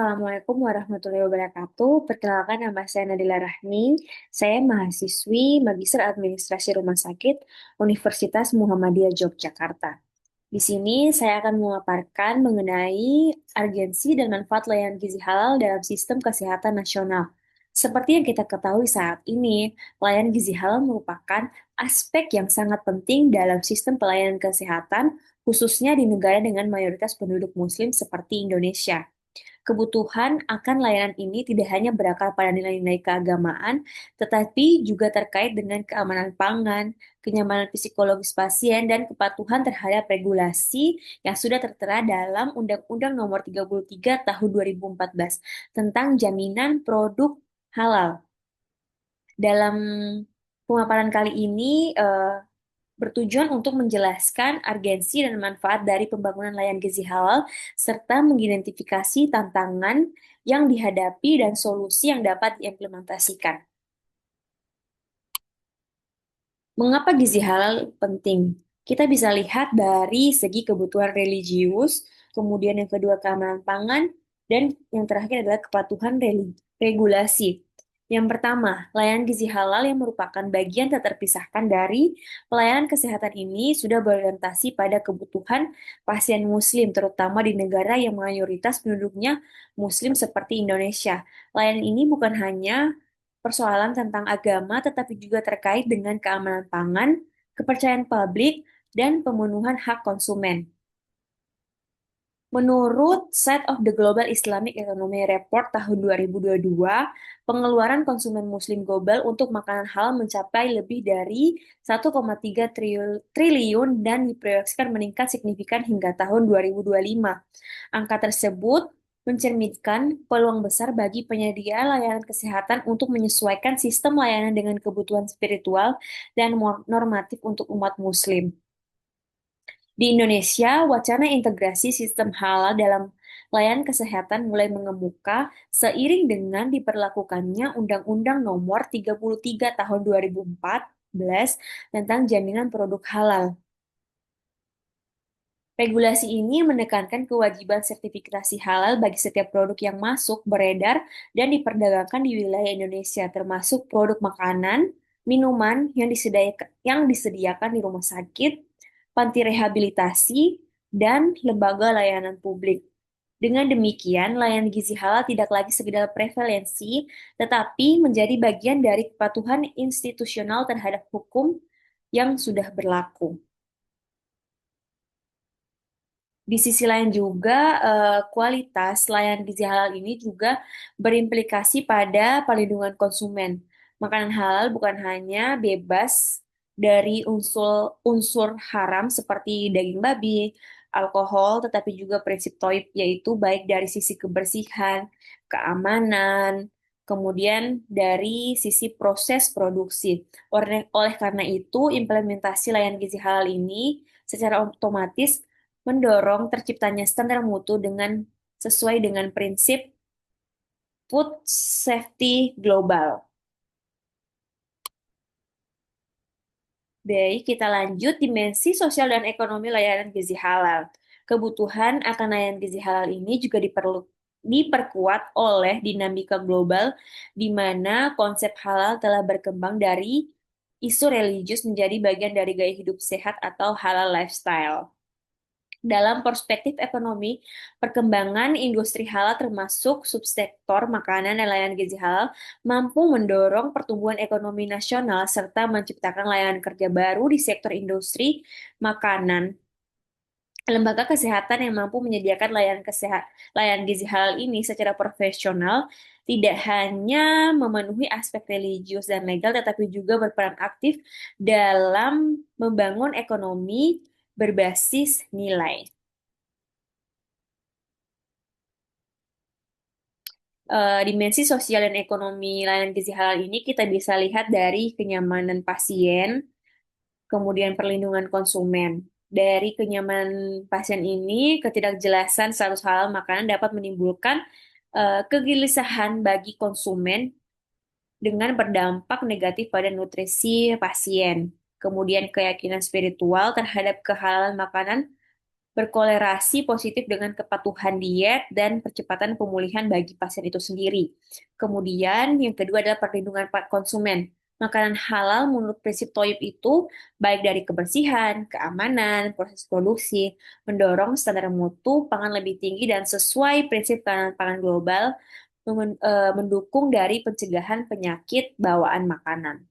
Assalamualaikum warahmatullahi wabarakatuh. Perkenalkan nama saya Nadila Rahmi. Saya mahasiswi Magister Administrasi Rumah Sakit Universitas Muhammadiyah Yogyakarta. Di sini saya akan memaparkan mengenai urgensi dan manfaat layanan gizi halal dalam sistem kesehatan nasional. Seperti yang kita ketahui saat ini, layanan gizi halal merupakan aspek yang sangat penting dalam sistem pelayanan kesehatan, khususnya di negara dengan mayoritas penduduk Muslim seperti Indonesia. Kebutuhan akan layanan ini tidak hanya berakar pada nilai-nilai keagamaan, tetapi juga terkait dengan keamanan pangan, kenyamanan psikologis pasien, dan kepatuhan terhadap regulasi yang sudah tertera dalam Undang-Undang Nomor 33 Tahun 2014 tentang jaminan produk halal. Dalam pemaparan kali ini, bertujuan untuk menjelaskan urgensi dan manfaat dari pembangunan layanan gizi halal, serta mengidentifikasi tantangan yang dihadapi dan solusi yang dapat diimplementasikan. Mengapa gizi halal penting? Kita bisa lihat dari segi kebutuhan religius, kemudian yang kedua keamanan pangan, dan yang terakhir adalah kepatuhan regulasi. Yang pertama, layanan gizi halal yang merupakan bagian tak terpisahkan dari pelayanan kesehatan ini sudah berorientasi pada kebutuhan pasien Muslim, terutama di negara yang mayoritas penduduknya Muslim seperti Indonesia. Layanan ini bukan hanya persoalan tentang agama, tetapi juga terkait dengan keamanan pangan, kepercayaan publik, dan pemenuhan hak konsumen. Menurut State of the Global Islamic Economy Report tahun 2022, pengeluaran konsumen muslim global untuk makanan halal mencapai lebih dari 1,3 triliun dan diproyeksikan meningkat signifikan hingga tahun 2025. Angka tersebut mencerminkan peluang besar bagi penyedia layanan kesehatan untuk menyesuaikan sistem layanan dengan kebutuhan spiritual dan normatif untuk umat muslim. Di Indonesia, wacana integrasi sistem halal dalam layanan kesehatan mulai mengemuka seiring dengan diperlakukannya Undang-Undang Nomor 33 Tahun 2014 tentang jaminan produk halal. Regulasi ini menekankan kewajiban sertifikasi halal bagi setiap produk yang masuk, beredar, dan diperdagangkan di wilayah Indonesia, termasuk produk makanan, minuman yang disediakan di rumah sakit, panti rehabilitasi, dan lembaga layanan publik. Dengan demikian, layanan gizi halal tidak lagi sekedar prevalensi, tetapi menjadi bagian dari kepatuhan institusional terhadap hukum yang sudah berlaku. Di sisi lain juga, kualitas layanan gizi halal ini juga berimplikasi pada perlindungan konsumen. Makanan halal bukan hanya bebas dari unsur haram seperti daging babi, alkohol, tetapi juga prinsip toib, yaitu baik dari sisi kebersihan, keamanan, kemudian dari sisi proses produksi. Oleh karena itu, implementasi layanan gizi halal ini secara otomatis mendorong terciptanya standar mutu sesuai dengan prinsip food safety global. Baik, kita lanjut dimensi sosial dan ekonomi layanan gizi halal. Kebutuhan akan layanan gizi halal ini juga diperkuat oleh dinamika global di mana konsep halal telah berkembang dari isu religius menjadi bagian dari gaya hidup sehat atau halal lifestyle. Dalam perspektif ekonomi, perkembangan industri halal termasuk subsektor makanan dan layanan gizi halal mampu mendorong pertumbuhan ekonomi nasional serta menciptakan layanan kerja baru di sektor industri makanan. Lembaga kesehatan yang mampu menyediakan layanan gizi halal ini secara profesional tidak hanya memenuhi aspek religius dan legal, tetapi juga berperan aktif dalam membangun ekonomi berbasis nilai. Dimensi sosial dan ekonomi layanan gizi halal ini kita bisa lihat dari kenyamanan pasien, kemudian perlindungan konsumen. Dari kenyamanan pasien ini, ketidakjelasan status halal makanan dapat menimbulkan kegelisahan bagi konsumen dengan berdampak negatif pada nutrisi pasien. Kemudian keyakinan spiritual terhadap kehalalan makanan berkolerasi positif dengan kepatuhan diet dan percepatan pemulihan bagi pasien itu sendiri. Kemudian yang kedua adalah perlindungan konsumen. Makanan halal menurut prinsip Toyib itu baik dari kebersihan, keamanan, proses produksi, mendorong standar mutu pangan lebih tinggi dan sesuai prinsip pangan global, mendukung dari pencegahan penyakit bawaan makanan.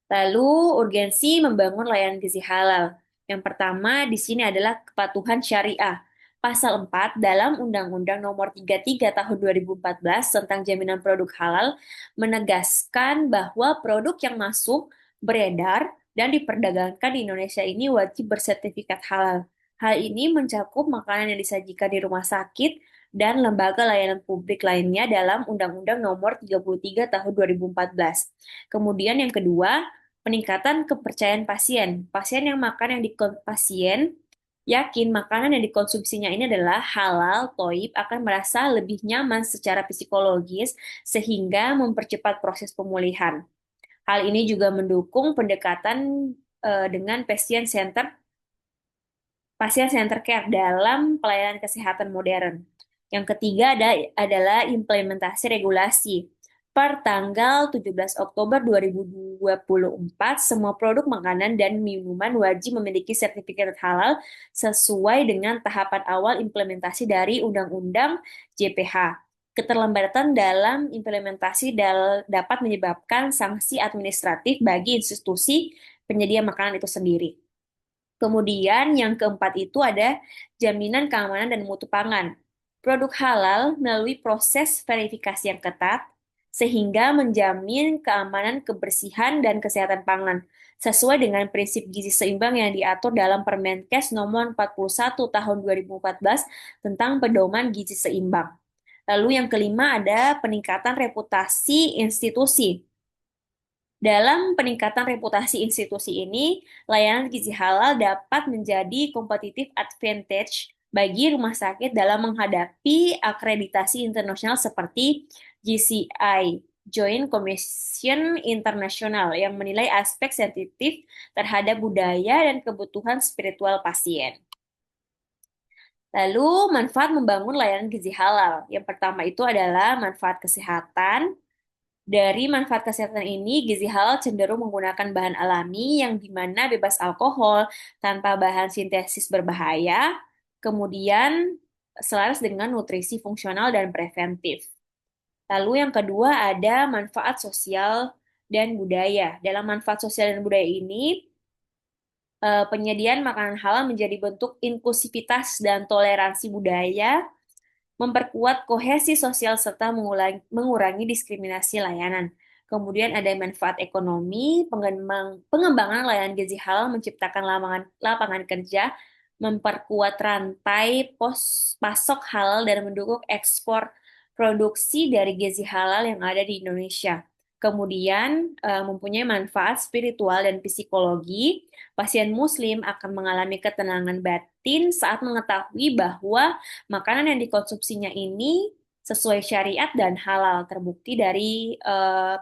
Lalu, urgensi membangun layanan gizi halal. Yang pertama di sini adalah kepatuhan syariah. Pasal 4 dalam Undang-Undang Nomor 33 Tahun 2014 tentang Jaminan Produk Halal menegaskan bahwa produk yang masuk, beredar, dan diperdagangkan di Indonesia ini wajib bersertifikat halal. Hal ini mencakup makanan yang disajikan di rumah sakit dan lembaga layanan publik lainnya dalam Undang-Undang Nomor 33 Tahun 2014. Kemudian yang kedua, peningkatan kepercayaan pasien. Pasien yang makan yang pasien yakin makanan yang dikonsumsinya ini adalah halal, toib, akan merasa lebih nyaman secara psikologis sehingga mempercepat proses pemulihan. Hal ini juga mendukung pendekatan dengan pasien center care dalam pelayanan kesehatan modern. Yang ketiga adalah implementasi regulasi. Per tanggal 17 Oktober 2024, semua produk makanan dan minuman wajib memiliki sertifikat halal sesuai dengan tahapan awal implementasi dari Undang-Undang JPH. Keterlambatan dalam implementasi dapat menyebabkan sanksi administratif bagi institusi penyedia makanan itu sendiri. Kemudian yang keempat itu ada jaminan keamanan dan mutu pangan. Produk halal melalui proses verifikasi yang ketat sehingga menjamin keamanan, kebersihan, dan kesehatan pangan sesuai dengan prinsip gizi seimbang yang diatur dalam Permenkes nomor 41 tahun 2014 tentang pedoman gizi seimbang. Lalu yang kelima ada peningkatan reputasi institusi. Dalam peningkatan reputasi institusi ini, layanan gizi halal dapat menjadi competitive advantage bagi rumah sakit dalam menghadapi akreditasi internasional seperti GCI, Joint Commission International, yang menilai aspek sensitif terhadap budaya dan kebutuhan spiritual pasien. Lalu, manfaat membangun layanan gizi halal. Yang pertama itu adalah manfaat kesehatan. Dari manfaat kesehatan ini, gizi halal cenderung menggunakan bahan alami yang dimana bebas alkohol, tanpa bahan sintesis berbahaya, kemudian selaras dengan nutrisi fungsional dan preventif. Lalu yang kedua ada manfaat sosial dan budaya. Dalam manfaat sosial dan budaya ini, penyediaan makanan halal menjadi bentuk inklusivitas dan toleransi budaya, memperkuat kohesi sosial serta mengurangi diskriminasi layanan. Kemudian ada manfaat ekonomi, pengembangan layanan gizi halal menciptakan lapangan kerja, memperkuat rantai pasok halal dan mendukung ekspor produksi dari gizi halal yang ada di Indonesia. Kemudian mempunyai manfaat spiritual dan psikologi. Pasien muslim akan mengalami ketenangan batin saat mengetahui bahwa makanan yang dikonsumsinya ini sesuai syariat dan halal, terbukti dari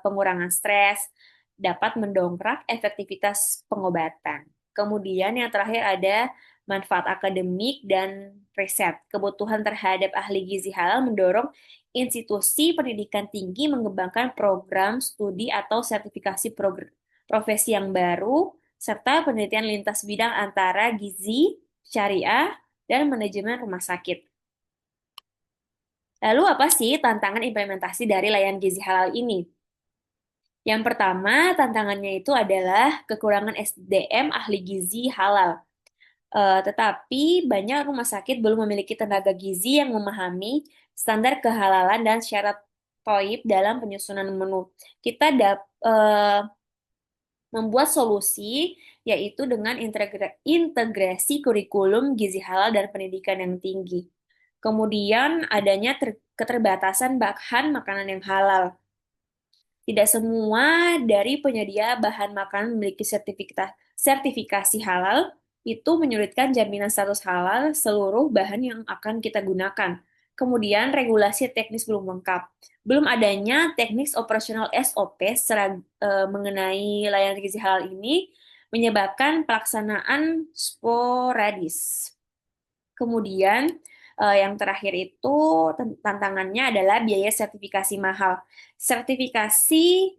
pengurangan stres, dapat mendongkrak efektivitas pengobatan. Kemudian yang terakhir ada manfaat akademik dan riset. Kebutuhan terhadap ahli gizi halal mendorong institusi pendidikan tinggi mengembangkan program studi atau sertifikasi profesi yang baru, serta penelitian lintas bidang antara gizi, syariah, dan manajemen rumah sakit. Lalu apa sih tantangan implementasi dari layanan gizi halal ini? Yang pertama, tantangannya itu adalah kekurangan SDM ahli gizi halal. Tetapi banyak rumah sakit belum memiliki tenaga gizi yang memahami standar kehalalan dan syarat toib dalam penyusunan menu. Kita membuat solusi yaitu dengan integrasi kurikulum gizi halal dan pendidikan yang tinggi. Kemudian adanya keterbatasan bahan makanan yang halal. Tidak semua dari penyedia bahan makanan memiliki sertifikasi halal, itu menyulitkan jaminan status halal seluruh bahan yang akan kita gunakan. Kemudian regulasi teknis belum lengkap. Belum adanya teknis operasional SOP mengenai layanan gizi halal ini menyebabkan pelaksanaan sporadis. Kemudian yang terakhir itu tantangannya adalah biaya sertifikasi mahal. Sertifikasi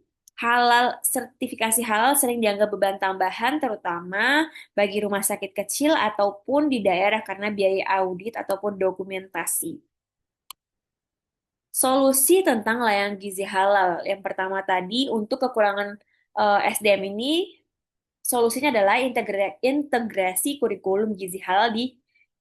halal sering dianggap beban tambahan terutama bagi rumah sakit kecil ataupun di daerah karena biaya audit ataupun dokumentasi. Solusi tentang layanan gizi halal. Yang pertama tadi untuk kekurangan SDM ini solusinya adalah integrasi kurikulum gizi halal di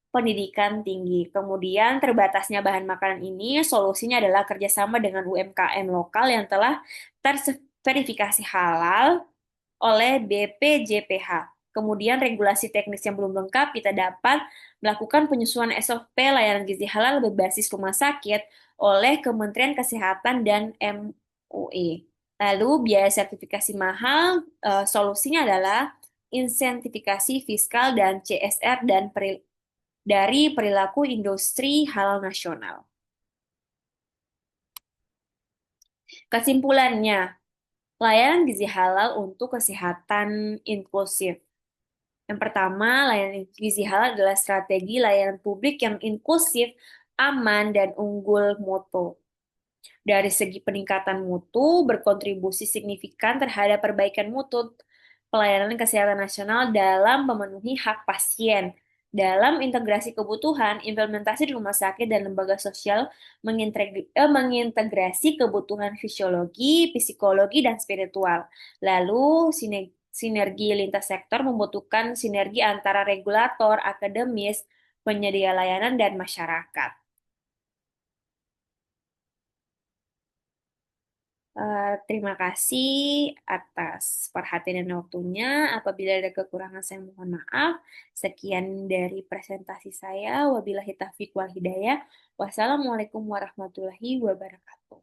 pendidikan tinggi. Kemudian terbatasnya bahan makanan ini solusinya adalah kerjasama dengan UMKM lokal yang telah terverifikasi halal oleh BPJPH. Kemudian regulasi teknis yang belum lengkap, kita dapat melakukan penyesuaian SOP layanan gizi halal berbasis rumah sakit oleh Kementerian Kesehatan dan MUI. Lalu biaya sertifikasi mahal, solusinya adalah insentifikasi fiskal dan CSR dari perilaku industri halal nasional. Kesimpulannya, layanan gizi halal untuk kesehatan inklusif. Yang pertama, layanan gizi halal adalah strategi layanan publik yang inklusif, aman, dan unggul mutu. Dari segi peningkatan mutu, berkontribusi signifikan terhadap perbaikan mutu pelayanan kesehatan nasional dalam memenuhi hak pasien. Dalam integrasi kebutuhan, implementasi di rumah sakit dan lembaga sosial mengintegrasi kebutuhan fisiologi, psikologi, dan spiritual. Lalu, sinergi lintas sektor membutuhkan sinergi antara regulator, akademis, penyedia layanan, dan masyarakat. Terima kasih atas perhatian dan waktunya. Apabila ada kekurangan, saya mohon maaf. Sekian dari presentasi saya. Wabillahi taufiq wal hidayah. Wassalamualaikum warahmatullahi wabarakatuh.